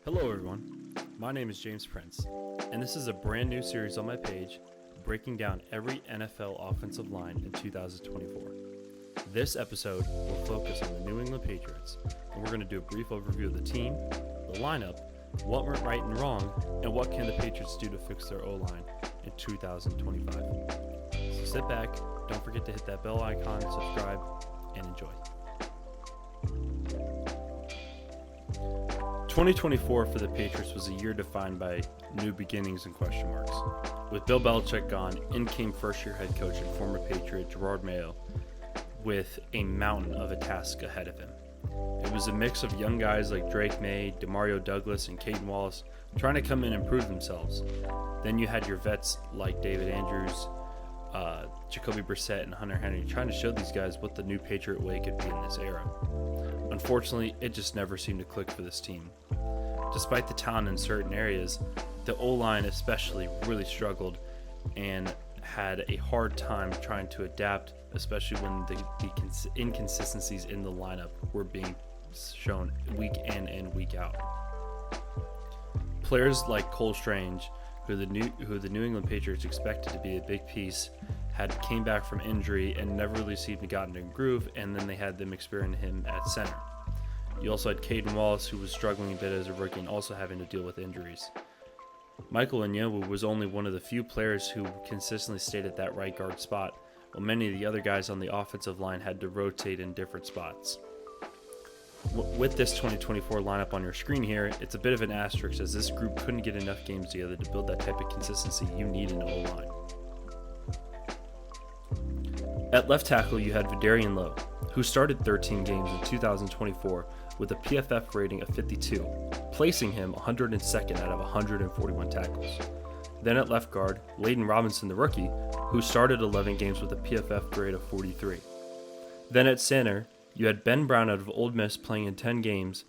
Hello everyone, my name is James Prince, and this is a brand new series on my page breaking down every NFL offensive line in 2024. This episode will focus on the New England Patriots, and we're going to do a brief overview of the team, the lineup, what went right and wrong, and what can the Patriots do to fix their O-line in 2025. So sit back, don't forget to hit that bell icon, subscribe, and enjoy. 2024 for the Patriots was a year defined by new beginnings and question marks. With Bill Belichick gone, in came first-year head coach and former Patriot Gerard Mayo with a mountain of a task ahead of him. It was a mix of young guys like Drake May, Demario Douglas, and Caden Wallace trying to come in and prove themselves. Then you had your vets like David Andrews, Jacoby Brissett, and Hunter Henry trying to show these guys what the new Patriot way could be in this era. Unfortunately, it just never seemed to click for this team. Despite the talent in certain areas, the O-line especially really struggled and had a hard time trying to adapt, especially when the inconsistencies in the lineup were being shown week in and week out. Players like Cole Strange, who the New England Patriots expected to be a big piece, came back from injury and never really seemed to get into a groove, and then they had them experiment him at center. You also had Caden Wallace, who was struggling a bit as a rookie and also having to deal with injuries. Michael Onyewu was only one of the few players who consistently stayed at that right guard spot, while many of the other guys on the offensive line had to rotate in different spots. With this 2024 lineup on your screen here, it's a bit of an asterisk as this group couldn't get enough games together to build that type of consistency you need in the O-line. At left tackle, you had Vidarian Lowe, who started 13 games in 2024 with a PFF rating of 52, placing him 102nd out of 141 tackles. Then at left guard, Layden Robinson, the rookie, who started 11 games with a PFF grade of 43. Then at center, you had Ben Brown out of Ole Miss playing in 10 games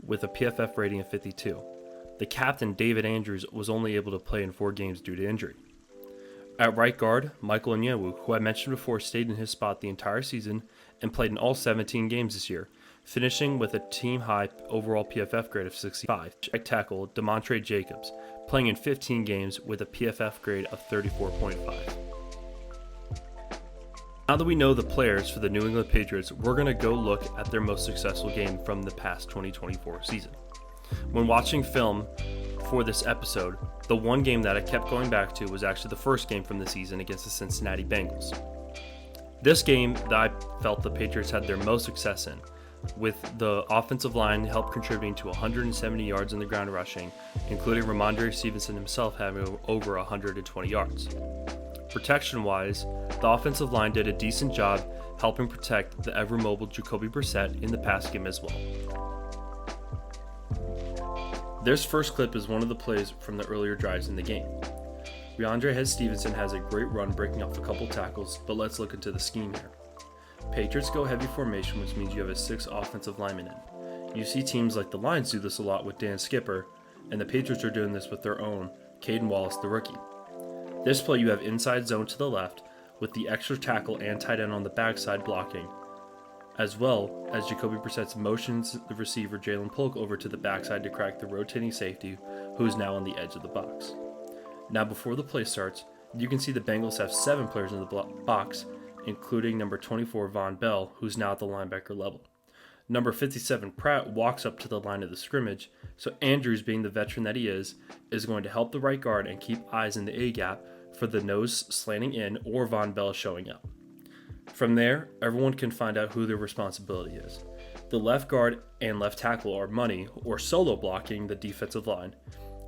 with a PFF rating of 52. The captain, David Andrews, was only able to play in 4 games due to injury. At right guard, Michael Onyewu, who I mentioned before, stayed in his spot the entire season and played in all 17 games this year, finishing with a team-high overall PFF grade of 65. At tackle, Demontre Jacobs, playing in 15 games with a PFF grade of 34.5. Now that we know the players for the New England Patriots, we're going to go look at their most successful game from the past 2024 season. When watching film for this episode, the one game that I kept going back to was actually the first game from the season against the Cincinnati Bengals. This game that I felt the Patriots had their most success in, with the offensive line help contributing to 170 yards in the ground rushing, including Ramondre Stevenson himself having over 120 yards. Protection-wise, the offensive line did a decent job helping protect the ever-mobile Jacoby Brissett in the pass game as well. This first clip is one of the plays from the earlier drives in the game. Ramondre Stevenson has a great run breaking off a couple tackles, but let's look into the scheme here. Patriots go heavy formation, which means you have a 6 offensive linemen in. You see teams like the Lions do this a lot with Dan Skipper, and the Patriots are doing this with their own, Caden Wallace, the rookie. This play you have inside zone to the left, with the extra tackle and tight end on the backside blocking, as well as Jacoby Brissett's motions the receiver Jalen Polk over to the backside to crack the rotating safety, who is now on the edge of the box. Now before the play starts, you can see the Bengals have 7 players in the box, including number 24 Von Bell, who's now at the linebacker level. Number 57 Pratt walks up to the line of the scrimmage, so Andrews, being the veteran that he is going to help the right guard and keep eyes in the A-gap for the nose slanting in or Von Bell showing up. From there, everyone can find out who their responsibility is. The left guard and left tackle are money or solo blocking the defensive line,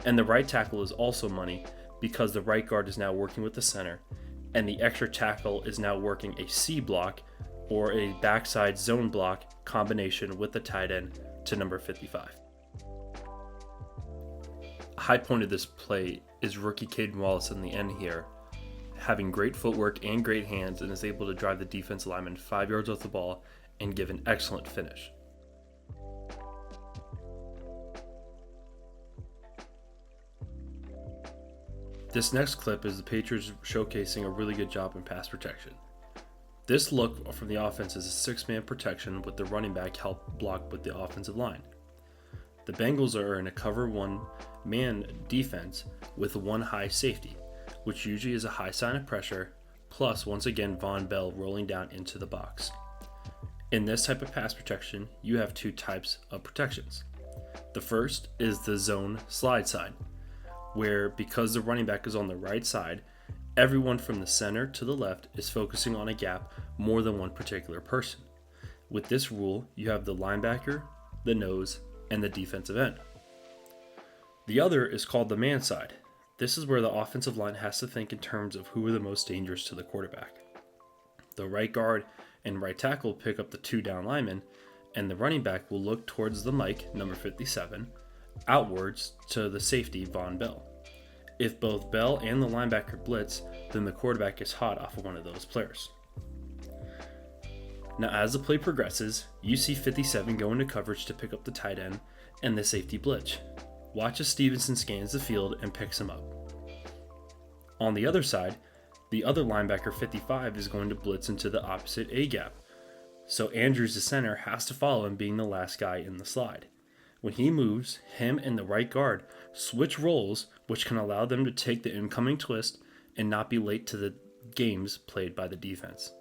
and the right tackle is also money because the right guard is now working with the center, and the extra tackle is now working a C block or a backside zone block combination with the tight end to number 55. A high point of this play is rookie Caden Wallace in the end here, having great footwork and great hands, and is able to drive the defensive lineman 5 yards off the ball and give an excellent finish. This next clip is the Patriots showcasing a really good job in pass protection. This look from the offense is a 6-man protection with the running back help block with the offensive line. The Bengals are in a cover one man defense with one high safety, which usually is a high sign of pressure, plus once again Von Bell rolling down into the box. In this type of pass protection, you have two types of protections. The first is the zone slide side, where because the running back is on the right side, everyone from the center to the left is focusing on a gap more than one particular person. With this rule, you have the linebacker, the nose, and the defensive end. The other is called the man side. This is where the offensive line has to think in terms of who are the most dangerous to the quarterback. The right guard and right tackle pick up the two down linemen, and the running back will look towards the mic, number 57, outwards to the safety, Von Bell. If both Bell and the linebacker blitz, then the quarterback is hot off of one of those players. Now as the play progresses, you see 57 go into coverage to pick up the tight end and the safety blitz. Watch as Stevenson scans the field and picks him up. On the other side, the other linebacker 55 is going to blitz into the opposite A-gap. So Andrews, the center, has to follow him being the last guy in the slide. When he moves, him and the right guard switch roles, which can allow them to take the incoming twist and not be late to the games played by the defense.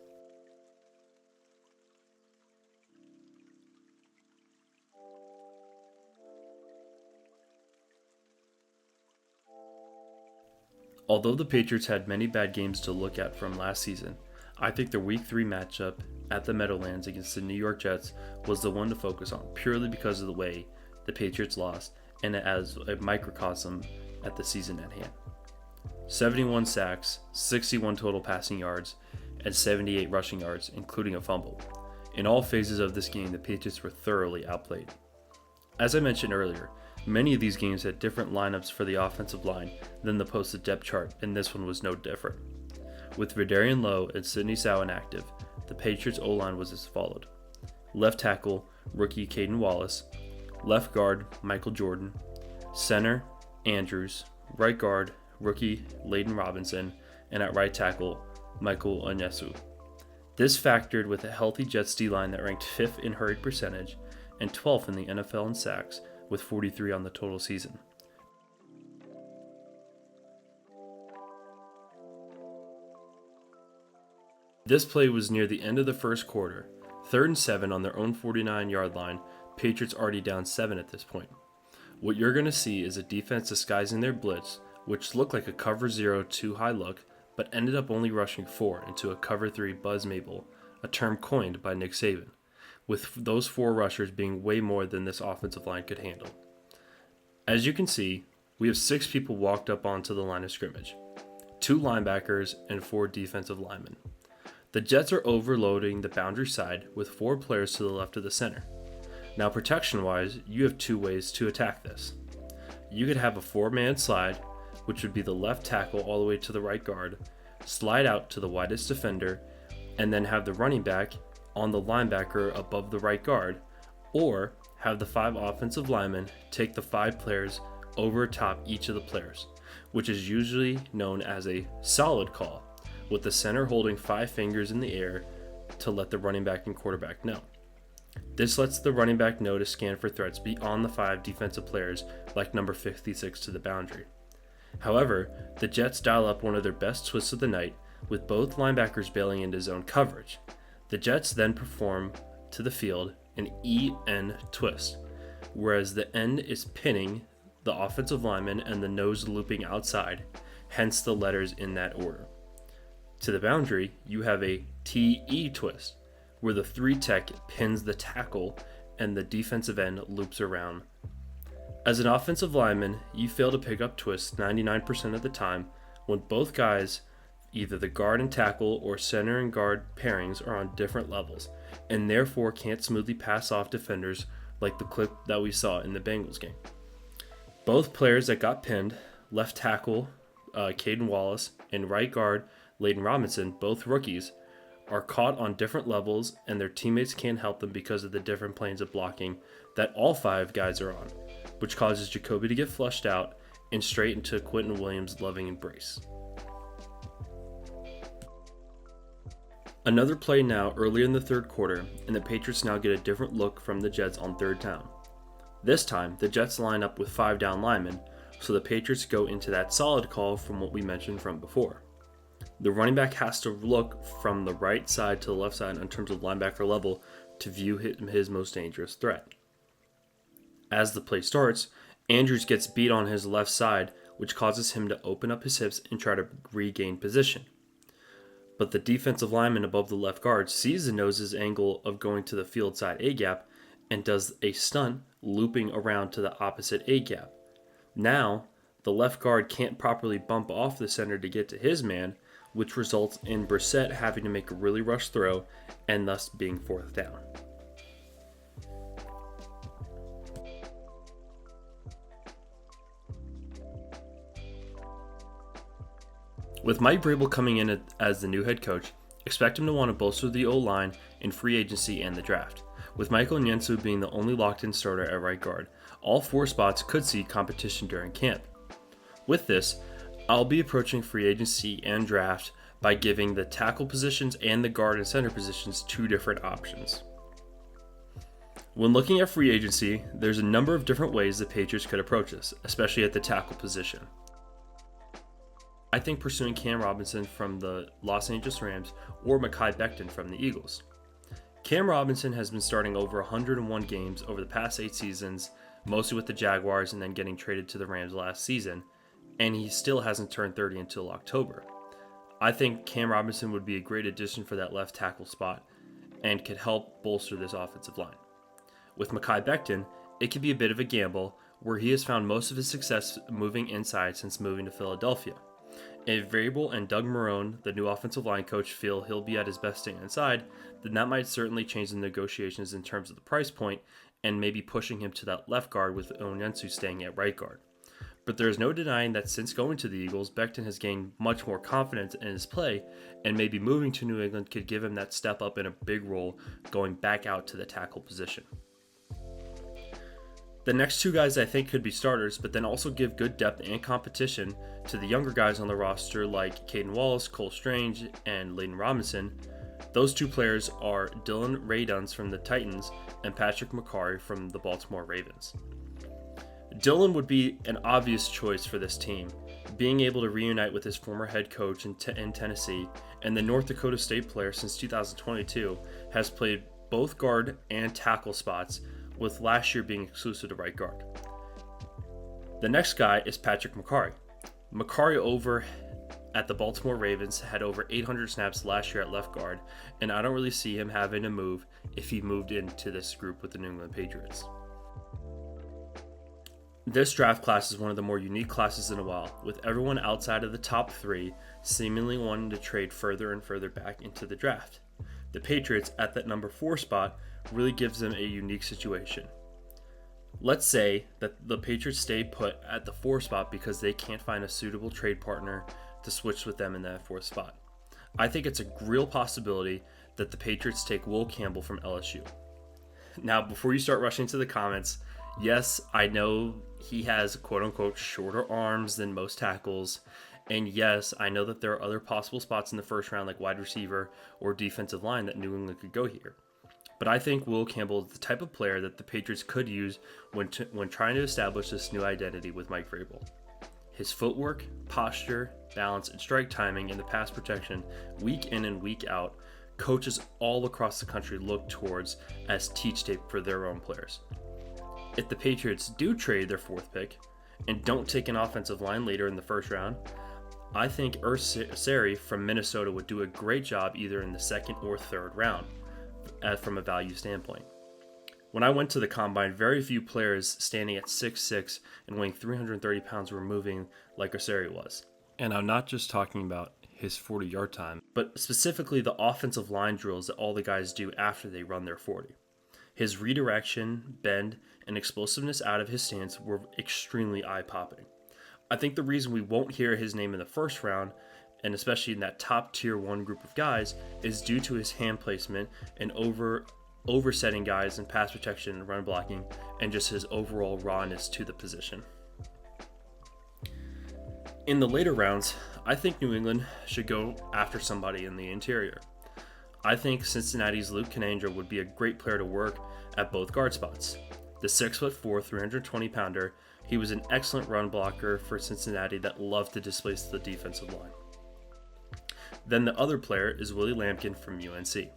Although the Patriots had many bad games to look at from last season, I think their Week 3 matchup at the Meadowlands against the New York Jets was the one to focus on, purely because of the way the Patriots lost and as a microcosm at the season at hand. 71 sacks, 61 total passing yards, and 78 rushing yards, including a fumble. In all phases of this game, the Patriots were thoroughly outplayed. As I mentioned earlier, many of these games had different lineups for the offensive line than the posted depth chart, and this one was no different. With Verdarian Lowe and Sidney Sow inactive, the Patriots O-line was as followed. Left tackle, rookie Caden Wallace. Left guard, Michael Jordan. Center, Andrews. Right guard, rookie Layden Robinson. And at right tackle, Michael Onyesu. This factored with a healthy Jets D-line that ranked 5th in hurry percentage and 12th in the NFL in sacks, with 43 on the total season. This play was near the end of the first quarter. 3rd and 7 on their own 49-yard line. Patriots already down 7 at this point. What you're going to see is a defense disguising their blitz, which looked like a cover 0 too high look, but ended up only rushing 4 into a cover 3 Buzz Mabel, a term coined by Nick Saban, with those 4 rushers being way more than this offensive line could handle. As you can see, we have 6 people walked up onto the line of scrimmage, 2 linebackers and 4 defensive linemen. The Jets are overloading the boundary side with 4 players to the left of the center. Now protection-wise, you have 2 ways to attack this. You could have a 4-man slide, which would be the left tackle all the way to the right guard, slide out to the widest defender, and then have the running back on the linebacker above the right guard, or have the 5 offensive linemen take the 5 players over top each of the players, which is usually known as a solid call, with the center holding 5 fingers in the air to let the running back and quarterback know. This lets the running back know to scan for threats beyond the 5 defensive players like number 56 to the boundary. However, the Jets dial up one of their best twists of the night, with both linebackers bailing into zone coverage. The Jets then perform to the field an EN twist, whereas the end is pinning the offensive lineman and the nose looping outside, hence the letters in that order. To the boundary, you have a TE twist, where the 3 tech pins the tackle and the defensive end loops around. As an offensive lineman, you fail to pick up twists 99% of the time when both guys, either the guard and tackle or center and guard pairings, are on different levels, and therefore can't smoothly pass off defenders like the clip that we saw in the Bengals game. Both players that got pinned, left tackle Caden Wallace and right guard Layden Robinson, both rookies, are caught on different levels, and their teammates can't help them because of the different planes of blocking that all 5 guys are on, which causes Jacoby to get flushed out and straight into Quentin Williams' loving embrace. Another play now early in the 3rd quarter, and the Patriots now get a different look from the Jets on 3rd down. This time, the Jets line up with 5 down linemen, so the Patriots go into that solid call from what we mentioned from before. The running back has to look from the right side to the left side in terms of linebacker level to view him his most dangerous threat. As the play starts, Andrews gets beat on his left side, which causes him to open up his hips and try to regain position. But the defensive lineman above the left guard sees the nose's angle of going to the field side A-gap and does a stunt looping around to the opposite A-gap. Now, the left guard can't properly bump off the center to get to his man, which results in Brissett having to make a really rushed throw and thus being 4th down. With Mike Vrabel coming in as the new head coach, expect him to want to bolster the O-line in free agency and the draft. With Michael Onyenso being the only locked-in starter at right guard, all 4 spots could see competition during camp. With this, I'll be approaching free agency and draft by giving the tackle positions and the guard and center positions 2 different options. When looking at free agency, there's a number of different ways the Patriots could approach this, especially at the tackle position. I think pursuing Cam Robinson from the Los Angeles Rams or Mekhi Becton from the Eagles. Cam Robinson has been starting over 101 games over the past 8 seasons, mostly with the Jaguars and then getting traded to the Rams last season, and he still hasn't turned 30 until October. I think Cam Robinson would be a great addition for that left tackle spot and could help bolster this offensive line. With Mekhi Becton, it could be a bit of a gamble where he has found most of his success moving inside since moving to Philadelphia. If Vrabel and Doug Marrone, the new offensive line coach, feel he'll be at his best staying inside, then that might certainly change the negotiations in terms of the price point and maybe pushing him to that left guard with Onyenso staying at right guard. But there is no denying that since going to the Eagles, Becton has gained much more confidence in his play, and maybe moving to New England could give him that step up in a big role going back out to the tackle position. The next 2 guys I think could be starters, but then also give good depth and competition to the younger guys on the roster like Caden Wallace, Cole Strange, and Layden Robinson. Those 2 players are Dylan Raduns from the Titans and Patrick Mekari from the Baltimore Ravens. Dylan would be an obvious choice for this team, being able to reunite with his former head coach in Tennessee, and the North Dakota State player since 2022 has played both guard and tackle spots, with last year being exclusive to right guard. The next guy is Patrick Mekari. Mekari over at the Baltimore Ravens had over 800 snaps last year at left guard, and I don't really see him having to move if he moved into this group with the New England Patriots. This draft class is one of the more unique classes in a while, with everyone outside of the top 3 seemingly wanting to trade further and further back into the draft. The Patriots at that number 4 spot really gives them a unique situation. Let's say that the Patriots stay put at the 4 spot because they can't find a suitable trade partner to switch with them in that 4th spot. I think it's a real possibility that the Patriots take Will Campbell from LSU. Now, before you start rushing to the comments, yes, I know he has quote-unquote shorter arms than most tackles, and yes, I know that there are other possible spots in the first round like wide receiver or defensive line that New England could go here. But I think Will Campbell is the type of player that the Patriots could use when trying to establish this new identity with Mike Vrabel. His footwork, posture, balance, and strike timing in the pass protection week in and week out, coaches all across the country look towards as teach tape for their own players. If the Patriots do trade their 4th pick and don't take an offensive line later in the first round, I think Sari from Minnesota would do a great job either in the 2nd or 3rd round from a value standpoint. When I went to the combine, very few players standing at 6'6" and weighing 330 pounds were moving like Osari was. And I'm not just talking about his 40-yard time, but specifically the offensive line drills that all the guys do after they run their 40. His redirection, bend, and explosiveness out of his stance were extremely eye-popping. I think the reason we won't hear his name in the first round, and especially in that top tier 1 group of guys, is due to his hand placement and oversetting guys in pass protection and run blocking, and just his overall rawness to the position. In the later rounds, I think New England should go after somebody in the interior. I think Cincinnati's Luke Canandra would be a great player to work at both guard spots. The 6'4", 320-pounder, he was an excellent run blocker for Cincinnati that loved to displace the defensive line. Then the other player is Willie Lampkin from UNC.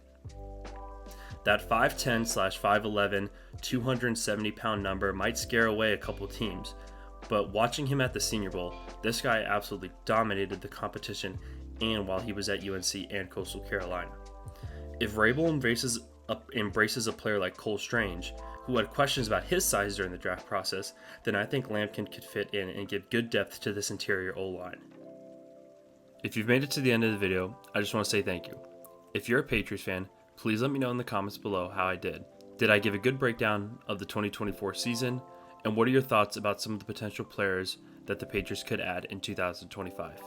That 5'10/5'11", 270-pound number might scare away a couple teams, but watching him at the Senior Bowl, this guy absolutely dominated the competition and while he was at UNC and Coastal Carolina. If Vrabel embraces a player like Cole Strange, who had questions about his size during the draft process, then I think Lampkin could fit in and give good depth to this interior O-line. If you've made it to the end of the video, I just want to say thank you. If you're a Patriots fan, please let me know in the comments below how I did. Did I give a good breakdown of the 2024 season? And what are your thoughts about some of the potential players that the Patriots could add in 2025?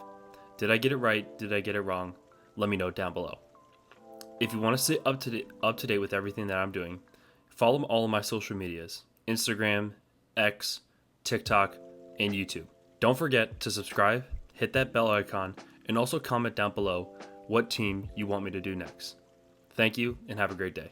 Did I get it right? Did I get it wrong? Let me know down below. If you want to stay up to date with everything that I'm doing, follow all of my social medias, Instagram, X, TikTok, and YouTube. Don't forget to subscribe, hit that bell icon, and also comment down below what team you want me to do next. Thank you and have a great day.